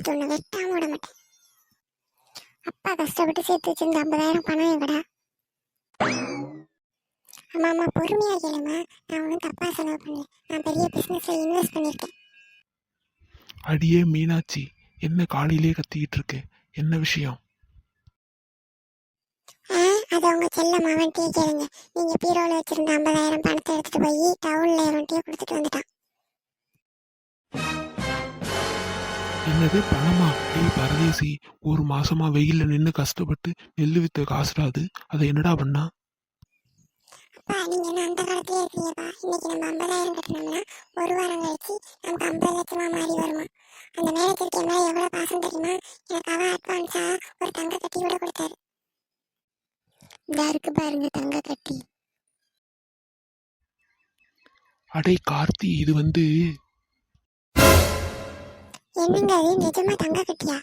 இன்னைக்கு ஒன்று வெட்டாம விட மாட்டேன். அப்பா கஷ்டப்பட்டு சேர்த்து வச்சிருந்த 50,000 பணம் எங்கடா? ஆமா பொறுமையா கேளுமா. நான் ஒன்றும் தப்பா செலவு பண்ணல. நான் பெரிய பிசினஸ்ல இன்வெஸ்ட் பண்ணிருக்கேன். அடியே மீனாட்சி, என்ன காலையிலே கத்திக்கிட்டு இருக்க? என்ன விஷயம்? அதை உங்க செல்ல மாவன்ட்டே கேளுங்க. நீங்க பீரோல வச்சிருந்த 50,000 பணத்தை எடுத்துட்டு போய் டவுன்ல எவன்ட்டே கொடுத்துட்டு வந்துட்டான். என்னது பணமா? டேய் பரதேசி, ஒரு மாசமா வெயில்ல நின்று கஷ்டப்பட்டு நெல்லு வித்த காசுடாது, அதை என்னடா பண்ணா? அப்பா நீங்க என்ன அந்த காலத்திலே இருக்கீங்கப்பா. இன்னைக்கு நம்ம 50,000 கட்டினோம்னா ஒரு வாரம் கழிச்சு நமக்கு 50 லட்சமா மாறி வருமா? அந்த மேனேஜருக்கு என்ன எவ்வளவு பாசம் தெரியுமா? எனக்கு அவன் அட்வான்ஸா ஒரு தங்க கட்டி கூட கொடுத்தாரு. இந்த இருக்கு பாருங்க தங்க கட்டி. அடே கார்த்தி, இது என்னங்க அது நிஜமா தங்க கட்டியா?